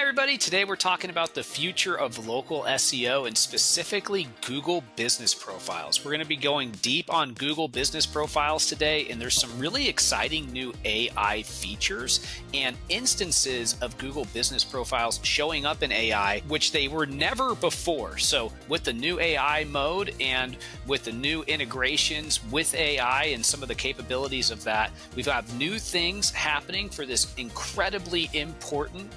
everybody. Today we're talking about the future of local SEO and specifically Google business profiles. We're going to be going deep on Google business profiles today, and there's some really exciting new AI features and instances of Google business profiles showing up in AI, which they were never before. So with the new AI mode and with the new integrations with AI and some of the capabilities of that, we've got new things happening for this incredibly important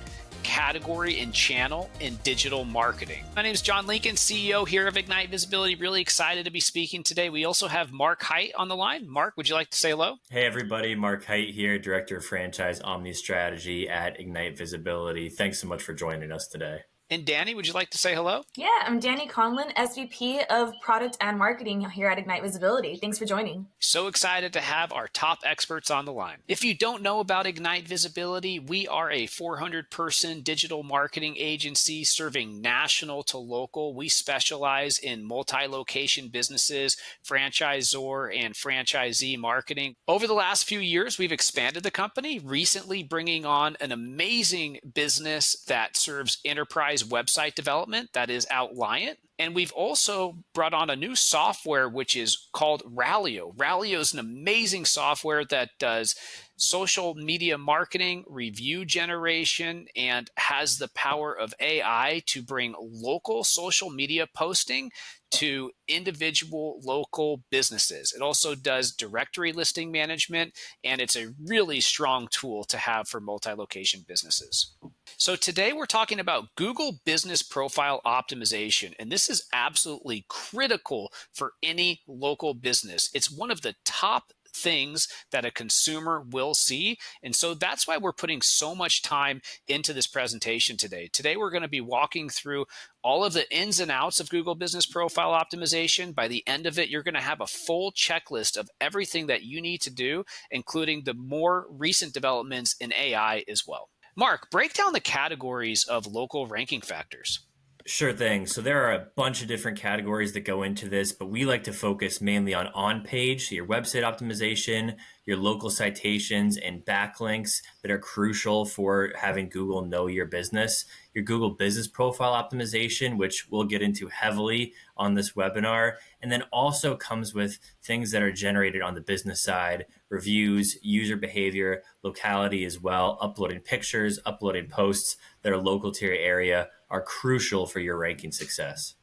category and channel in digital marketing. My name is John Lincoln, CEO here of Ignite Visibility. Really excited to be speaking today. We also have Mark Hite on the line. Mark, would you like to say hello? Hey everybody, Mark Hite here, Director of Franchise Omni Strategy at Ignite Visibility. Thanks so much for joining us today. And Danny, would you like to say hello? Yeah, I'm Danny Conlon, SVP of Product and Marketing here at Ignite Visibility. Thanks for joining. So excited to have our top experts on the line. If you don't know about Ignite Visibility, we are a 400-person digital marketing agency serving national to local. We specialize in multi-location businesses, franchisor and franchisee marketing. Over the last few years, we've expanded the company, recently bringing on an amazing business that serves enterprise website development, that is Outliant. And we've also brought on a new software, which is called Rallio. Rallio is an amazing software that does social media marketing, review generation, and has the power of AI to bring local social media posting to individual local businesses. It also does directory listing management, and it's a really strong tool to have for multi-location businesses. So today we're talking about Google Business Profile Optimization, and this is absolutely critical for any local business. It's one of the top things that a consumer will see. And so that's why we're putting so much time into this presentation today. Today, we're going to be walking through all of the ins and outs of Google Business Profile Optimization. By the end of it, you're going to have a full checklist of everything that you need to do, including the more recent developments in AI as well. Mark, break down the categories of local ranking factors. Sure thing. So there are a bunch of different categories that go into this, but we like to focus mainly on page, so your website optimization, your local citations and backlinks that are crucial for having Google know your business, your Google Business Profile Optimization, which we'll get into heavily on this webinar, and then also comes with things that are generated on the business side, reviews, user behavior, locality as well, uploading pictures, uploading posts that are local to your area are crucial for your ranking success.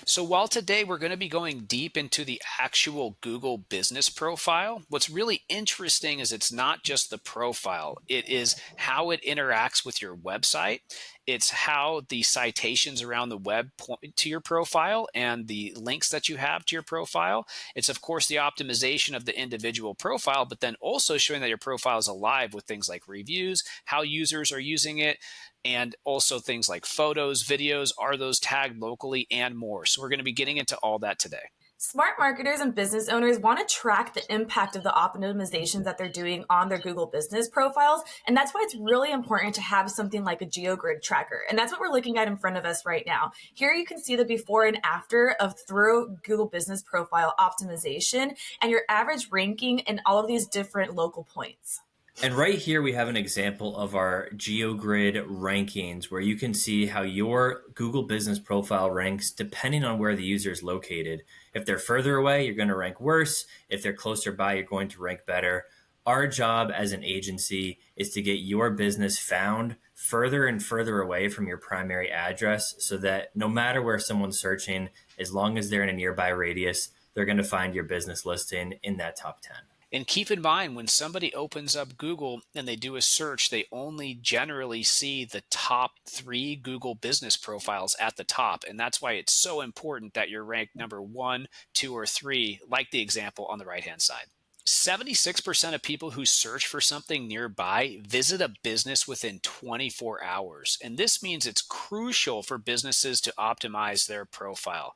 So while today we're going to be going deep into the actual Google business profile, what's really interesting is it's not just the profile. It is how it interacts with your website. It's how the citations around the web point to your profile and the links that you have to your profile. It's, of course, the optimization of the individual profile, but then also showing that your profile is alive with things like reviews, how users are using it, and also things like photos, videos, are those tagged locally, and more. So we're going to be getting into all that today. Smart marketers and business owners want to track the impact of the optimizations that they're doing on their Google business profiles. And that's why it's really important to have something like a GeoGrid tracker. And that's what we're looking at in front of us right now. Here you can see the before and after of through Google business profile optimization and your average ranking in all of these different local points. And right here, we have an example of our GeoGrid rankings where you can see how your Google business profile ranks depending on where the user is located. If they're further away, you're going to rank worse. If they're closer by, you're going to rank better. Our job as an agency is to get your business found further and further away from your primary address so that no matter where someone's searching, as long as they're in a nearby radius, they're going to find your business listing in that top 10. And keep in mind, when somebody opens up Google and they do a search, they only generally see the top 3 Google business profiles at the top. And that's why it's so important that you're ranked number 1, 2, or 3, like the example on the right-hand side. 76% of people who search for something nearby visit a business within 24 hours. And this means it's crucial for businesses to optimize their profile.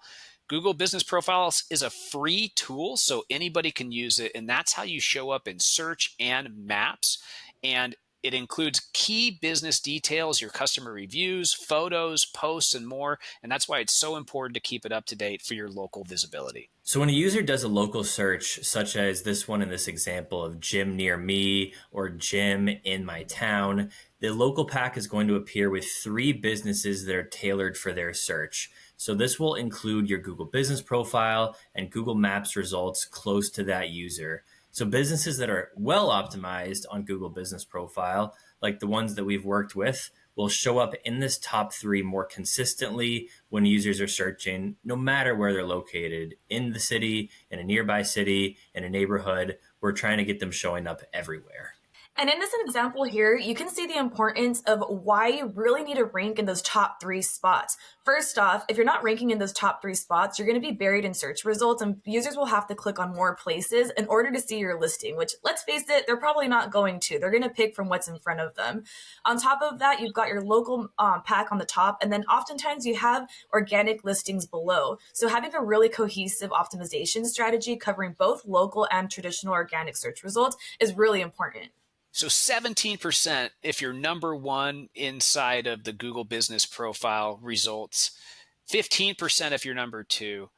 Google Business Profiles is a free tool, so anybody can use it, and that's how you show up in search and maps. And it includes key business details, your customer reviews, photos, posts, and more. And that's why it's so important to keep it up to date for your local visibility. So when a user does a local search, such as this one in this example of gym near me or gym in my town, The local pack is going to appear with 3 businesses that are tailored for their search. So this will include your Google business profile and Google Maps results close to that user. So businesses that are well optimized on Google business profile, like the ones that we've worked with, will show up in this top 3 more consistently when users are searching, no matter where they're located, in the city, in a nearby city, in a neighborhood. We're trying to get them showing up everywhere. And in this example here, you can see the importance of why you really need to rank in those top 3 spots. First off, if you're not ranking in those top 3 spots, you're going to be buried in search results, and users will have to click on more places in order to see your listing, which, let's face it, they're probably not going to. They're going to pick from what's in front of them. On top of that, you've got your local pack on the top, and then oftentimes you have organic listings below. So having a really cohesive optimization strategy covering both local and traditional organic search results is really important. So 17% if you're number 1 inside of the Google Business Profile results, 15% if you're number 2,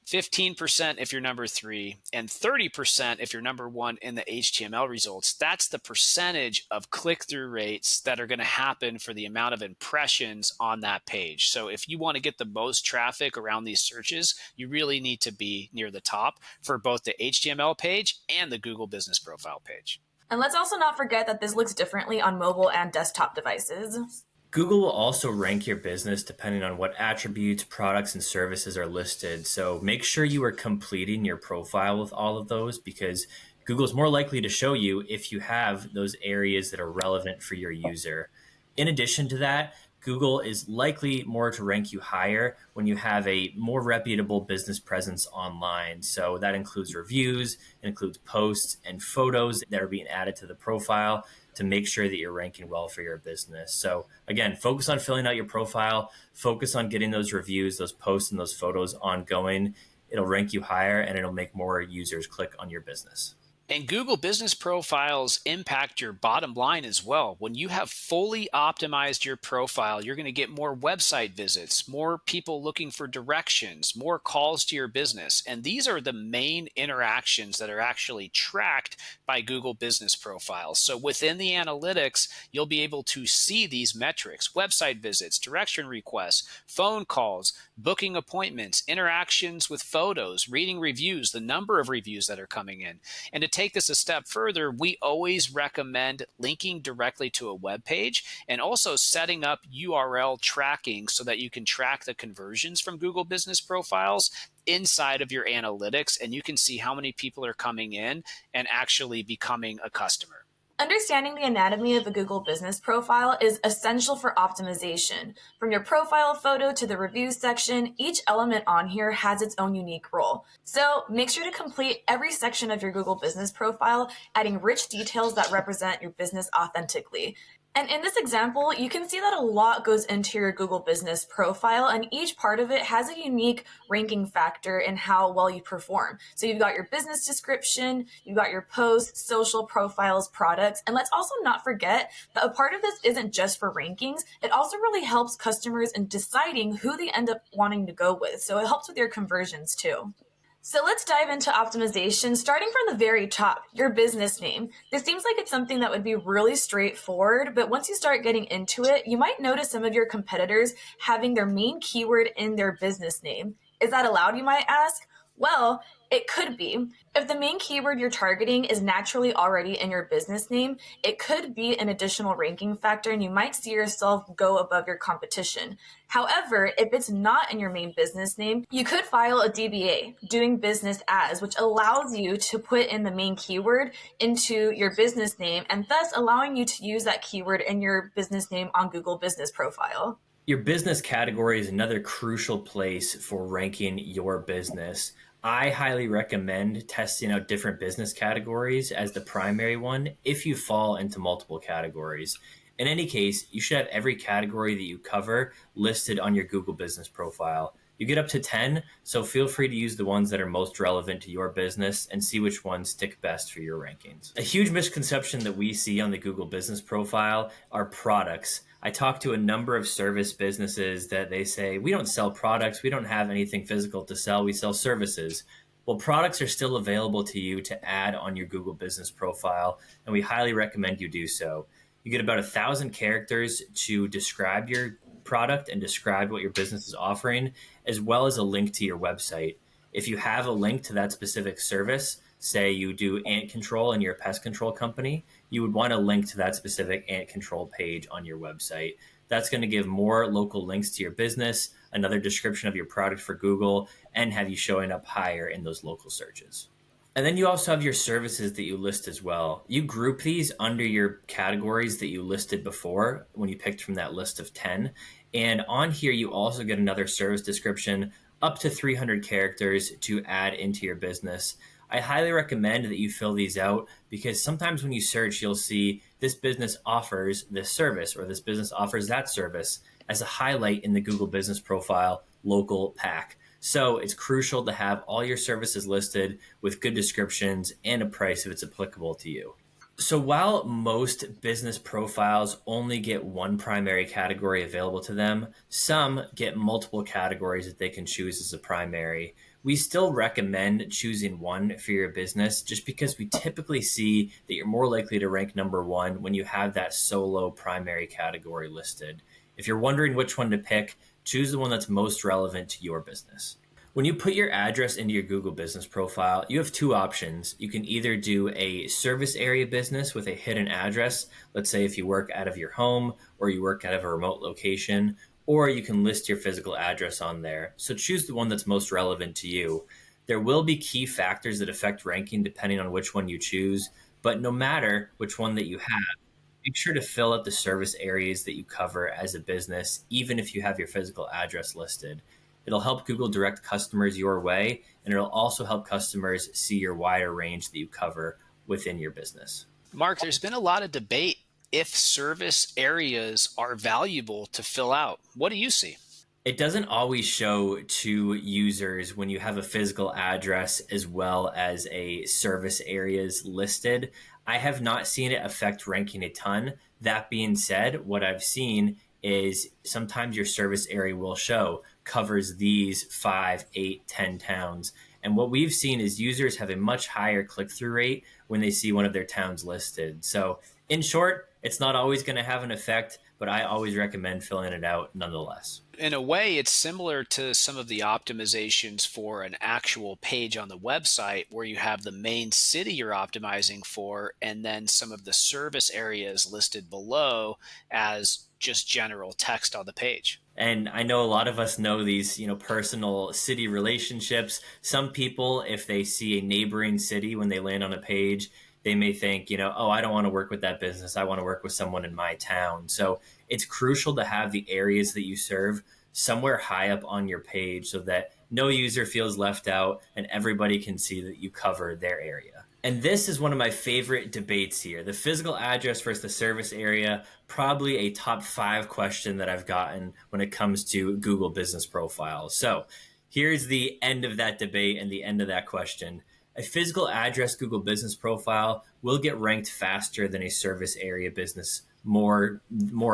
15% if you're number 3, and 30% if you're number 1 in the HTML results. That's the percentage of click-through rates that are going to happen for the amount of impressions on that page. So if you want to get the most traffic around these searches, you really need to be near the top for both the HTML page and the Google Business Profile page. And let's also not forget that this looks differently on mobile and desktop devices. Google will also rank your business depending on what attributes, products, and services are listed. So make sure you are completing your profile with all of those, because Google's more likely to show you if you have those areas that are relevant for your user. In addition to that, Google is likely more to rank you higher when you have a more reputable business presence online. So that includes reviews, it includes posts and photos that are being added to the profile to make sure that you're ranking well for your business. So again, focus on filling out your profile, focus on getting those reviews, those posts, and those photos ongoing. It'll rank you higher and it'll make more users click on your business. And Google Business Profiles impact your bottom line as well. When you have fully optimized your profile, you're going to get more website visits, more people looking for directions, more calls to your business. And these are the main interactions that are actually tracked by Google Business Profiles. So within the analytics, you'll be able to see these metrics: website visits, direction requests, phone calls, booking appointments, interactions with photos, reading reviews, the number of reviews that are coming in. And to take this a step further, we always recommend linking directly to a web page and also setting up URL tracking so that you can track the conversions from Google Business Profiles inside of your analytics, and you can see how many people are coming in and actually becoming a customer. Understanding the anatomy of a Google Business Profile is essential for optimization. From your profile photo to the reviews section, each element on here has its own unique role. So make sure to complete every section of your Google Business Profile, adding rich details that represent your business authentically. And in this example, you can see that a lot goes into your Google Business Profile, and each part of it has a unique ranking factor in how well you perform. So you've got your business description, you've got your posts, social profiles, products, and let's also not forget that a part of this isn't just for rankings. It also really helps customers in deciding who they end up wanting to go with. So it helps with your conversions too. So let's dive into optimization, starting from the very top, your business name. This seems like it's something that would be really straightforward, but once you start getting into it, you might notice some of your competitors having their main keyword in their business name. Is that allowed, you might ask? Well, it could be. If the main keyword you're targeting is naturally already in your business name, it could be an additional ranking factor and you might see yourself go above your competition. However, if it's not in your main business name, you could file a DBA, doing business as, which allows you to put in the main keyword into your business name and thus allowing you to use that keyword in your business name on Google Business Profile. Your business category is another crucial place for ranking your business. I highly recommend testing out different business categories as the primary one if you fall into multiple categories. In any case, you should have every category that you cover listed on your Google Business Profile. You get up to 10, so feel free to use the ones that are most relevant to your business and see which ones stick best for your rankings. A huge misconception that we see on the Google Business Profile are products. I talk to a number of service businesses that they say, we don't sell products, we don't have anything physical to sell, we sell services. Well, products are still available to you to add on your Google Business Profile, and we highly recommend you do so. You get about 1,000 characters to describe your product and describe what your business is offering, as well as a link to your website. If you have a link to that specific service, say you do ant control and you're a pest control company, you would want to link to that specific ant control page on your website. That's going to give more local links to your business, another description of your product for Google, and have you showing up higher in those local searches. And then you also have your services that you list as well. You group these under your categories that you listed before when you picked from that list of 10. And on here, you also get another service description up to 300 characters to add into your business. I highly recommend that you fill these out because sometimes when you search, you'll see this business offers this service or this business offers that service as a highlight in the Google Business Profile local pack. So it's crucial to have all your services listed with good descriptions and a price if it's applicable to you. So while most business profiles only get one primary category available to them, some get multiple categories that they can choose as a primary. We still recommend choosing one for your business just because we typically see that you're more likely to rank number one when you have that solo primary category listed. If you're wondering which one to pick, choose the one that's most relevant to your business. When you put your address into your Google Business Profile, you have two options. You can either do a service area business with a hidden address, let's say if you work out of your home or you work out of a remote location, or you can list your physical address on there. So choose the one that's most relevant to you. There will be key factors that affect ranking depending on which one you choose, but no matter which one that you have, make sure to fill out the service areas that you cover as a business, even if you have your physical address listed. It'll help Google direct customers your way, and it'll also help customers see your wider range that you cover within your business. Mark, there's been a lot of debate if service areas are valuable to fill out. What do you see? It doesn't always show to users when you have a physical address as well as a service areas listed. I have not seen it affect ranking a ton. That being said, what I've seen is sometimes your service area will show covers these 5, 8, 10 towns. And what we've seen is users have a much higher click-through rate when they see one of their towns listed. So in short, it's not always going to have an effect, but I always recommend filling it out nonetheless. In a way, it's similar to some of the optimizations for an actual page on the website where you have the main city you're optimizing for and then some of the service areas listed below as just general text on the page. And I know a lot of us know these, personal city relationships. Some people, if they see a neighboring city when they land on a page, they may think, oh, I don't want to work with that business. I want to work with someone in my town. So it's crucial to have the areas that you serve somewhere high up on your page so that no user feels left out and everybody can see that you cover their area. And this is one of my favorite debates here. The physical address versus the service area, probably a top 5 question that I've gotten when it comes to Google Business Profiles. So here's the end of that debate and the end of that question. A physical address Google Business Profile will get ranked faster than a service area business more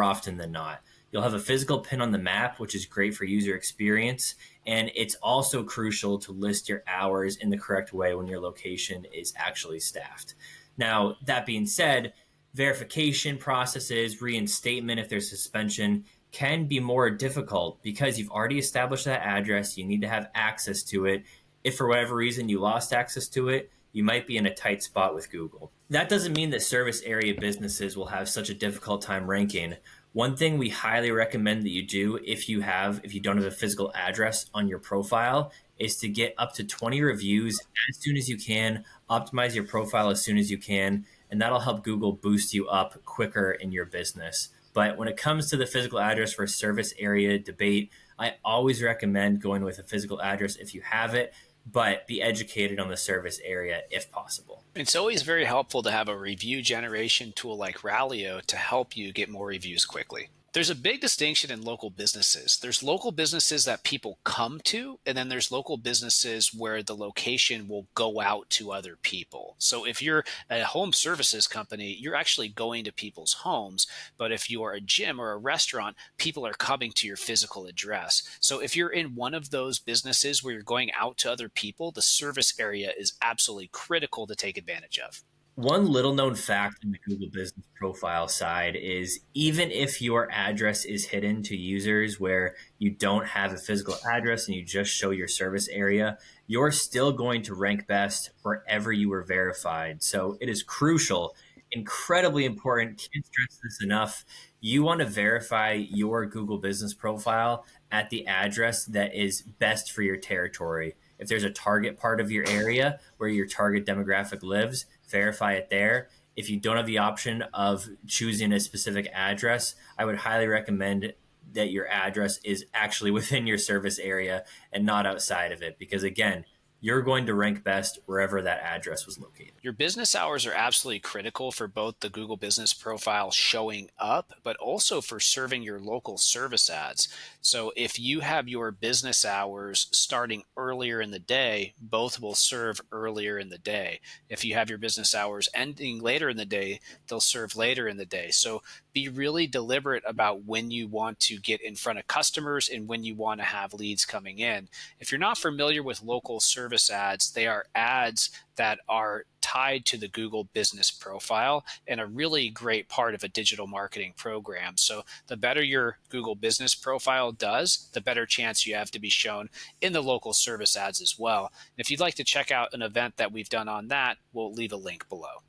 often than not. You'll have a physical pin on the map, which is great for user experience. And it's also crucial to list your hours in the correct way when your location is actually staffed. Now, that being said, verification processes, reinstatement if there's suspension, can be more difficult because you've already established that address. You need to have access to it. If for whatever reason you lost access to it, you might be in a tight spot with Google. That doesn't mean that service area businesses will have such a difficult time ranking. One thing we highly recommend that you do if you don't have a physical address on your profile is to get up to 20 reviews as soon as you can, optimize your profile as soon as you can, and that'll help Google boost you up quicker in your business. But when it comes to the physical address for service area debate, I always recommend going with a physical address if you have it, but be educated on the service area if possible. It's always very helpful to have a review generation tool like Rallio to help you get more reviews quickly. There's a big distinction in local businesses. There's local businesses that people come to, and then there's local businesses where the location will go out to other people. So if you're a home services company, you're actually going to people's homes. But if you are a gym or a restaurant, people are coming to your physical address. So if you're in one of those businesses where you're going out to other people, the service area is absolutely critical to take advantage of. One little known fact in the Google Business Profile side is even if your address is hidden to users where you don't have a physical address and you just show your service area, you're still going to rank best wherever you were verified. So it is crucial, incredibly important. Can't stress this enough. You want to verify your Google Business Profile at the address that is best for your territory. If there's a target part of your area where your target demographic lives, verify it there. If you don't have the option of choosing a specific address, I would highly recommend that your address is actually within your service area and not outside of it. Because again, you're going to rank best wherever that address was located. Your business hours are absolutely critical for both the Google Business Profile showing up, but also for serving your local service ads. So if you have your business hours starting earlier in the day, both will serve earlier in the day. If you have your business hours ending later in the day, they'll serve later in the day. So be really deliberate about when you want to get in front of customers and when you want to have leads coming in. If you're not familiar with local service ads, they are ads that are tied to the Google Business Profile and a really great part of a digital marketing program. So the better your Google Business Profile does, the better chance you have to be shown in the local service ads as well. And if you'd like to check out an event that we've done on that, we'll leave a link below.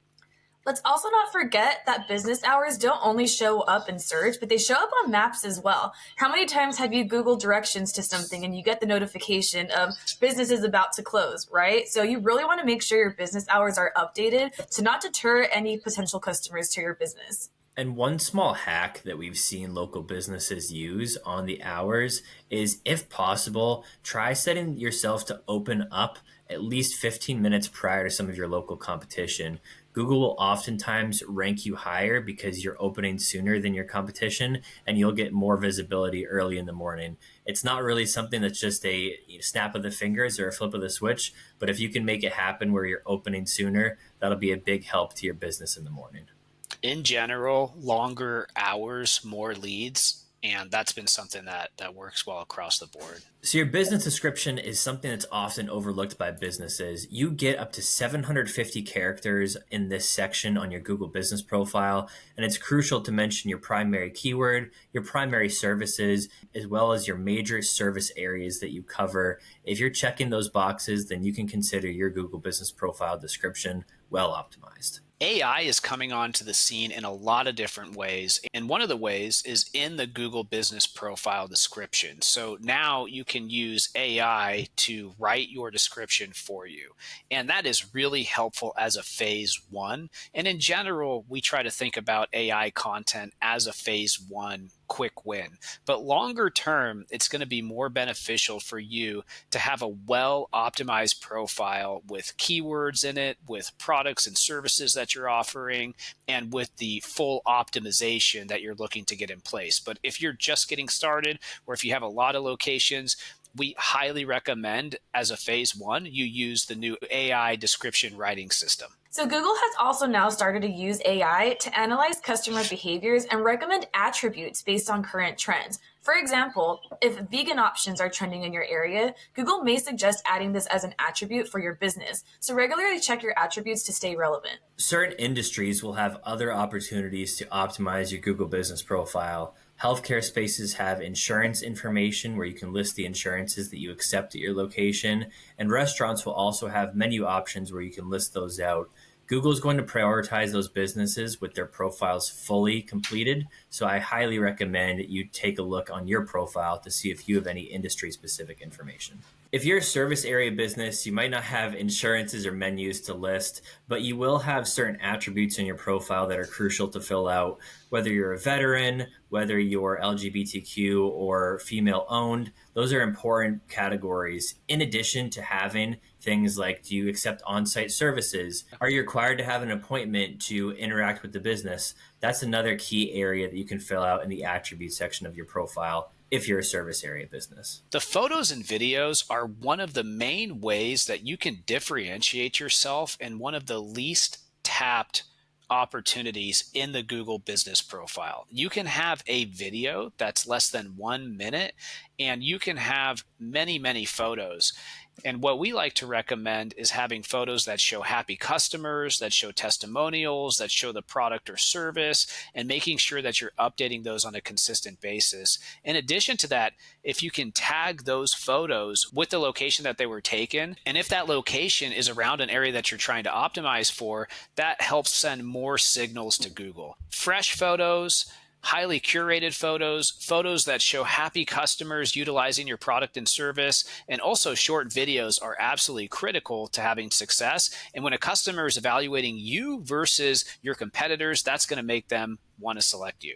Let's also not forget that business hours don't only show up in search, but they show up on maps as well. How many times have you Googled directions to something and you get the notification of business is about to close, right? So you really want to make sure your business hours are updated to not deter any potential customers to your business. And one small hack that we've seen local businesses use on the hours is, if possible, try setting yourself to open up at least 15 minutes prior to some of your local competition. Google will oftentimes rank you higher because you're opening sooner than your competition, and you'll get more visibility early in the morning. It's not really something that's just a snap of the fingers or a flip of the switch, but if you can make it happen where you're opening sooner, that'll be a big help to your business in the morning. In general, longer hours, more leads. And that's been something that works well across the board. So your business description is something that's often overlooked by businesses. You get up to 750 characters in this section on your Google Business Profile, and it's crucial to mention your primary keyword, your primary services, as well as your major service areas that you cover. If you're checking those boxes, then you can consider your Google Business Profile description well optimized. AI is coming onto the scene in a lot of different ways. And one of the ways is in the Google Business Profile description. So now you can use AI to write your description for you. And that is really helpful as a phase one. And in general, we try to think about AI content as a phase one quick win. But longer term, it's going to be more beneficial for you to have a well optimized profile with keywords in it, with products and services that you're offering, and with the full optimization that you're looking to get in place. But if you're just getting started, or if you have a lot of locations, we highly recommend as a phase one, you use the new AI description writing system. So Google has also now started to use AI to analyze customer behaviors and recommend attributes based on current trends. For example, if vegan options are trending in your area, Google may suggest adding this as an attribute for your business. So regularly check your attributes to stay relevant. Certain industries will have other opportunities to optimize your Google Business Profile. Healthcare spaces have insurance information where you can list the insurances that you accept at your location, and restaurants will also have menu options where you can list those out. Google is going to prioritize those businesses with their profiles fully completed, so I highly recommend you take a look on your profile to see if you have any industry-specific information. If you're a service area business, you might not have insurances or menus to list, but you will have certain attributes in your profile that are crucial to fill out. Whether you're a veteran, whether you're LGBTQ or female owned, those are important categories. In addition to having things like, do you accept on-site services? Are you required to have an appointment to interact with the business? That's another key area that you can fill out in the attributes section of your profile if you're a service area business. The photos and videos are one of the main ways that you can differentiate yourself and one of the least tapped opportunities in the Google Business Profile. You can have a video that's less than 1 minute, and you can have many, many photos. And what we like to recommend is having photos that show happy customers, that show testimonials, that show the product or service, and making sure that you're updating those on a consistent basis. In addition to that, if you can tag those photos with the location that they were taken, and if that location is around an area that you're trying to optimize for, that helps send more signals to Google. Fresh photos, highly curated photos, photos that show happy customers utilizing your product and service, and also short videos are absolutely critical to having success. And when a customer is evaluating you versus your competitors, that's going to make them want to select you.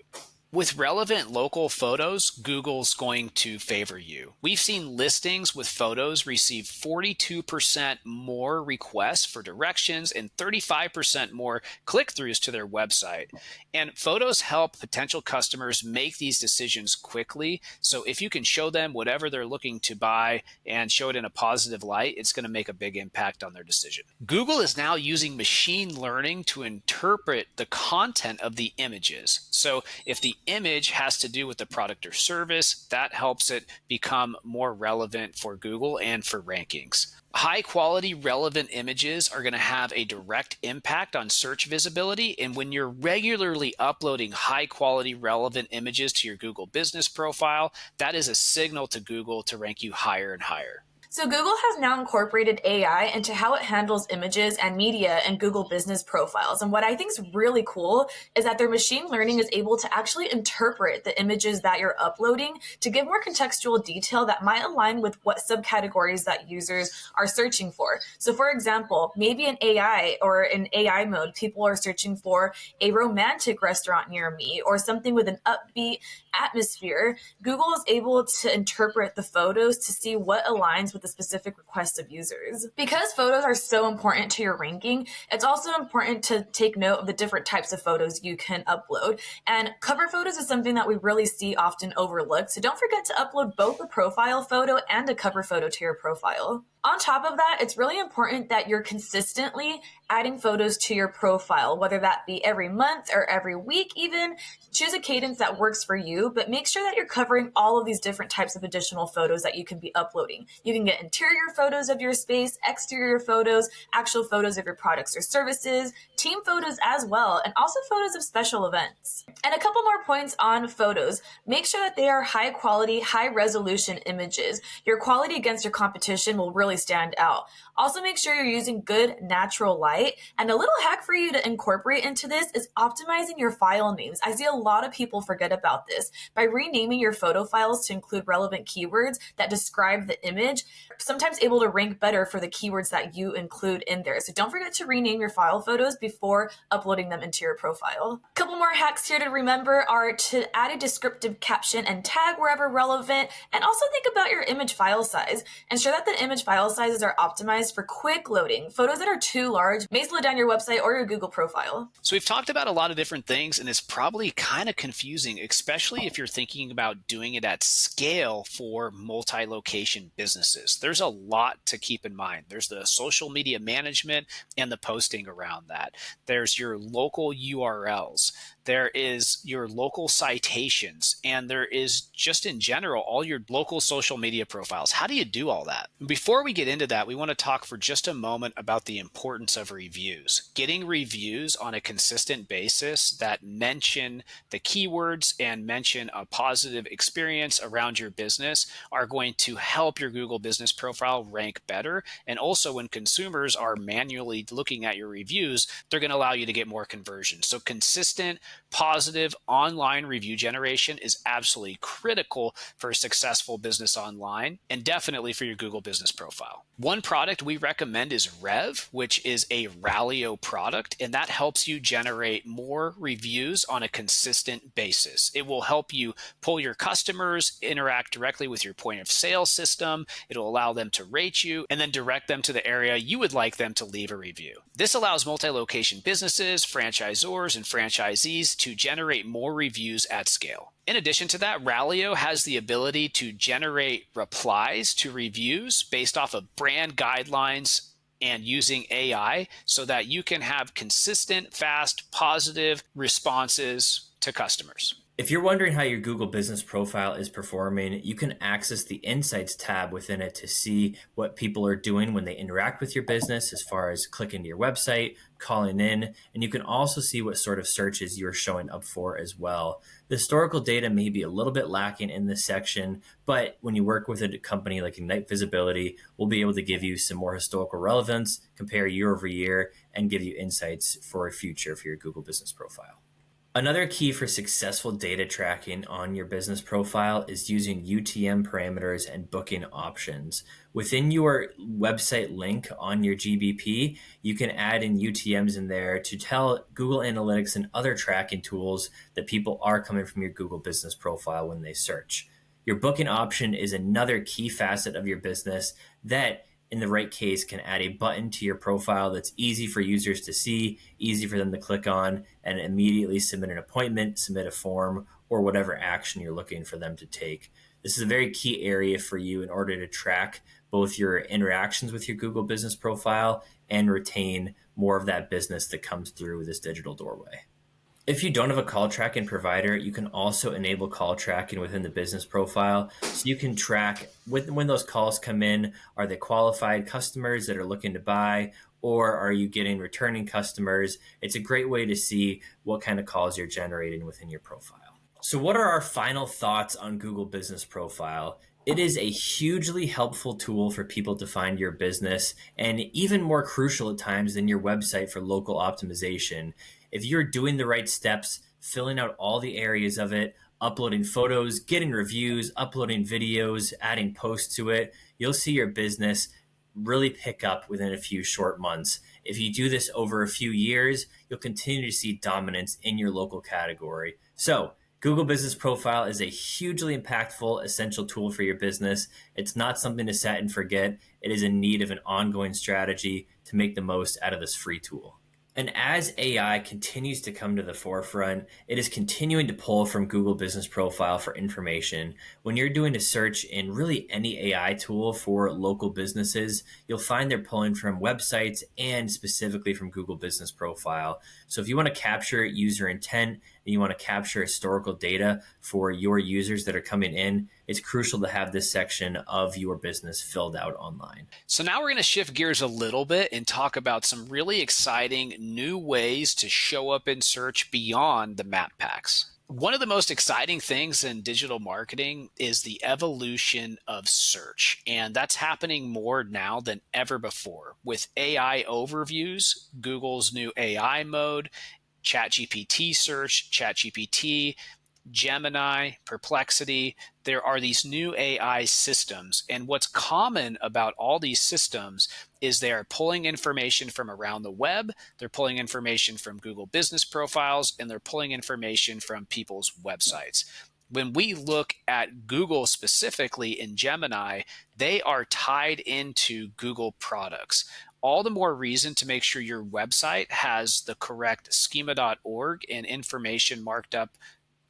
With relevant local photos, Google's going to favor you. We've seen listings with photos receive 42% more requests for directions and 35% more click-throughs to their website. And photos help potential customers make these decisions quickly. So if you can show them whatever they're looking to buy and show it in a positive light, it's going to make a big impact on their decision. Google is now using machine learning to interpret the content of the images. So if the image has to do with the product or service, that helps it become more relevant for Google and for rankings. High quality relevant images are going to have a direct impact on search visibility. And when you're regularly uploading high quality relevant images to your Google business profile, that is a signal to Google to rank you higher and higher. So Google has now incorporated AI into how it handles images and media in Google business profiles. And what I think is really cool is that their machine learning is able to actually interpret the images that you're uploading to give more contextual detail that might align with what subcategories that users are searching for. So for example, maybe in AI or in AI mode, people are searching for a romantic restaurant near me or something with an upbeat atmosphere. Google is able to interpret the photos to see what aligns with the specific requests of users. Because photos are so important to your ranking, it's also important to take note of the different types of photos you can upload. And cover photos is something that we really see often overlooked. So don't forget to upload both a profile photo and a cover photo to your profile. On top of that, it's really important that you're consistently adding photos to your profile, whether that be every month or every week even. Choose a cadence that works for you, but make sure that you're covering all of these different types of additional photos that you can be uploading. You can get interior photos of your space, exterior photos, actual photos of your products or services, team photos as well, and also photos of special events. And a couple more points on photos. Make sure that they are high quality, high resolution images. Your quality against your competition will really stand out. Also, make sure you're using good natural light. And a little hack for you to incorporate into this is optimizing your file names. I see a lot of people forget about this. By renaming your photo files to include relevant keywords that describe the image, sometimes able to rank better for the keywords that you include in there. So don't forget to rename your file photos before uploading them into your profile. A couple more hacks here to remember are to add a descriptive caption and tag wherever relevant, and also think about your image file size. Ensure that the image file sizes are optimized for quick loading. Photos that are too large may slow down your website or your Google profile. So we've talked about a lot of different things, and it's probably kind of confusing, especially if you're thinking about doing it at scale for multi-location businesses. There's a lot to keep in mind. There's the social media management and the posting around that. There's your local URLs. There is your local citations, and there is just in general all your local social media profiles. How do you do all that? Before we get into that, we want to talk for just a moment about the importance of reviews. Getting reviews on a consistent basis that mention the keywords and mention a positive experience around your business are going to help your Google business profile rank better. And also when consumers are manually looking at your reviews, they're going to allow you to get more conversion. So consistent, positive online review generation is absolutely critical for a successful business online and definitely for your Google business profile. One product we recommend is Rev, which is a Rallio product, and that helps you generate more reviews on a consistent basis. It will help you pull your customers, interact directly with your point of sale system. It'll allow them to rate you and then direct them to the area you would like them to leave a review. This allows multi-location businesses, franchisors, and franchisees to generate more reviews at scale. In addition to that, Rallio has the ability to generate replies to reviews based off of brand guidelines and using AI so that you can have consistent, fast, positive responses to customers. If you're wondering how your Google Business Profile is performing, you can access the Insights tab within it to see what people are doing when they interact with your business, as far as clicking to your website, calling in, and you can also see what sort of searches you're showing up for as well. The historical data may be a little bit lacking in this section, but when you work with a company like Ignite Visibility, we'll be able to give you some more historical relevance, compare year over year, and give you insights for a future for your Google Business Profile. Another key for successful data tracking on your business profile is using UTM parameters and booking options. Within your website link on your GBP, you can add in UTMs in there to tell Google Analytics and other tracking tools that people are coming from your Google Business Profile when they search. Your booking option is another key facet of your business that, in the right case, can add a button to your profile that's easy for users to see, easy for them to click on, and immediately submit an appointment, submit a form, or whatever action you're looking for them to take. This is a very key area for you in order to track both your interactions with your Google Business Profile and retain more of that business that comes through this digital doorway. If you don't have a call tracking provider, you can also enable call tracking within the business profile. So you can track when those calls come in, are they qualified customers that are looking to buy, or are you getting returning customers? It's a great way to see what kind of calls you're generating within your profile. So what are our final thoughts on Google Business Profile? It is a hugely helpful tool for people to find your business, and even more crucial at times than your website for local optimization. If you're doing the right steps, filling out all the areas of it, uploading photos, getting reviews, uploading videos, adding posts to it, you'll see your business really pick up within a few short months. If you do this over a few years, you'll continue to see dominance in your local category. So, Google Business Profile is a hugely impactful, essential tool for your business. It's not something to set and forget. It is in need of an ongoing strategy to make the most out of this free tool. And as AI continues to come to the forefront, it is continuing to pull from Google Business Profile for information. When you're doing a search in really any AI tool for local businesses, you'll find they're pulling from websites and specifically from Google Business Profile. So if you want to capture user intent and you want to capture historical data for your users that are coming in, it's crucial to have this section of your business filled out online. So now we're going to shift gears a little bit and talk about some really exciting new ways to show up in search beyond the map packs. One of the most exciting things in digital marketing is the evolution of search, and that's happening more now than ever before. With AI overviews, Google's new AI mode, ChatGPT search, ChatGPT, Gemini, Perplexity, there are these new AI systems. And what's common about all these systems is they are pulling information from around the web, they're pulling information from Google Business Profiles, and they're pulling information from people's websites. When we look at Google specifically in Gemini, they are tied into Google products. All the more reason to make sure your website has the correct schema.org and information marked up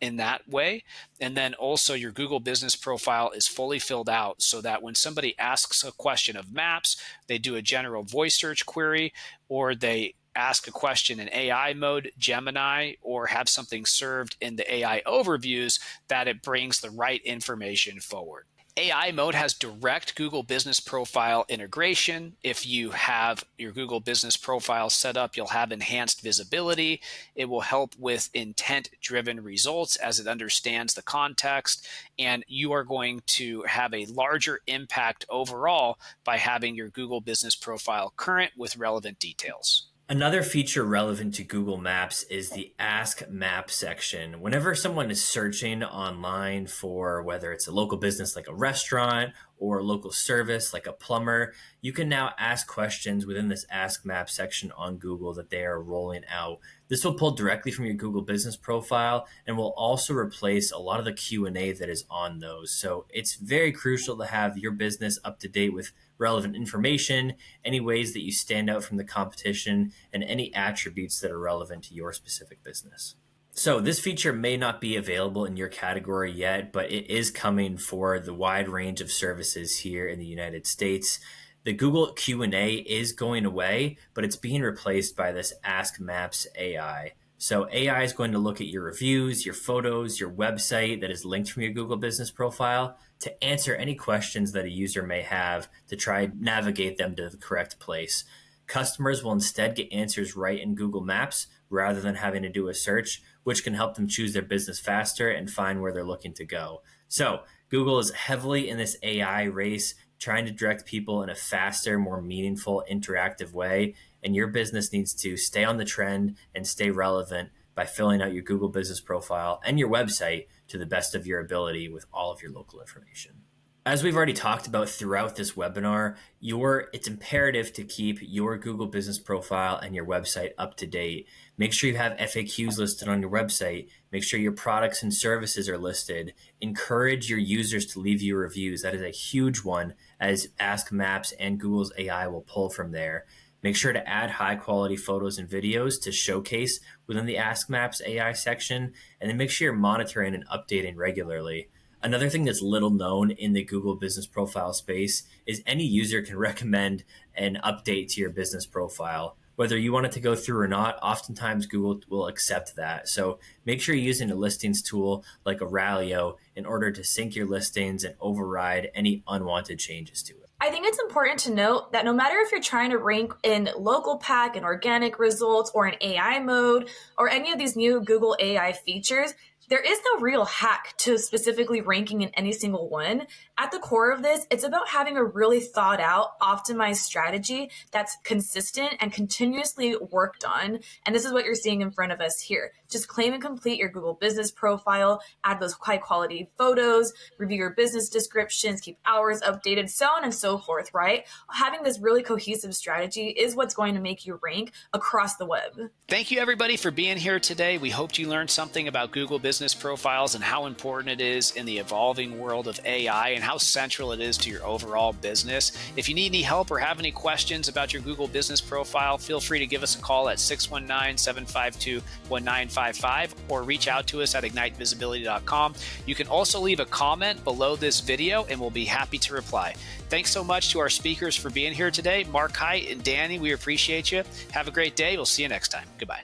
in that way. And then also your Google Business Profile is fully filled out so that when somebody asks a question of maps, they do a general voice search query, or they ask a question in AI mode, Gemini, or have something served in the AI overviews, that it brings the right information forward. AI mode has direct Google Business Profile integration. If you have your Google Business Profile set up, you'll have enhanced visibility. It will help with intent-driven results as it understands the context, and you are going to have a larger impact overall by having your Google Business Profile current with relevant details. Another feature relevant to Google Maps is the Ask Map section. Whenever someone is searching online for whether it's a local business like a restaurant or a local service like a plumber, you can now ask questions within this Ask Map section on Google that they are rolling out. This will pull directly from your Google Business Profile and will also replace a lot of the Q&A that is on those. So it's very crucial to have your business up to date with relevant information, any ways that you stand out from the competition, and any attributes that are relevant to your specific business. So this feature may not be available in your category yet, but it is coming for the wide range of services here in the United States. The Google Q&A is going away, but it's being replaced by this Ask Maps AI. So AI is going to look at your reviews, your photos, your website that is linked from your Google Business Profile to answer any questions that a user may have to try and navigate them to the correct place. Customers will instead get answers right in Google Maps rather than having to do a search, which can help them choose their business faster and find where they're looking to go. So Google is heavily in this AI race, trying to direct people in a faster, more meaningful, interactive way. And your business needs to stay on the trend and stay relevant by filling out your Google Business Profile and your website to the best of your ability with all of your local information. As we've already talked about throughout this webinar, it's imperative to keep your Google Business Profile and your website up to date. Make sure you have FAQs listed on your website. Make sure your products and services are listed. Encourage your users to leave you reviews. That is a huge one, as Ask Maps and Google's AI will pull from there. Make sure to add high quality photos and videos to showcase within the Ask Maps AI section, and then make sure you're monitoring and updating regularly. Another thing that's little known in the Google Business Profile space is any user can recommend an update to your business profile. Whether you want it to go through or not, oftentimes Google will accept that. So make sure you're using a listings tool like a Rallio in order to sync your listings and override any unwanted changes to it. I think it's important to note that no matter if you're trying to rank in local pack and organic results or in AI mode or any of these new Google AI features, there is no real hack to specifically ranking in any single one. At the core of this, it's about having a really thought out, optimized strategy that's consistent and continuously worked on. And this is what you're seeing in front of us here. Just claim and complete your Google Business Profile, add those high quality photos, review your business descriptions, keep hours updated, so on and so forth, right? Having this really cohesive strategy is what's going to make you rank across the web. Thank you, everybody, for being here today. We hoped you learned something about Google Business Profiles and how important it is in the evolving world of AI and how central it is to your overall business. If you need any help or have any questions about your Google Business Profile, feel free to give us a call at 619-752-1955 or reach out to us at ignitevisibility.com. You can also leave a comment below this video and we'll be happy to reply. Thanks so much to our speakers for being here today. Mark, Hite, and Danny, we appreciate you. Have a great day. We'll see you next time. Goodbye.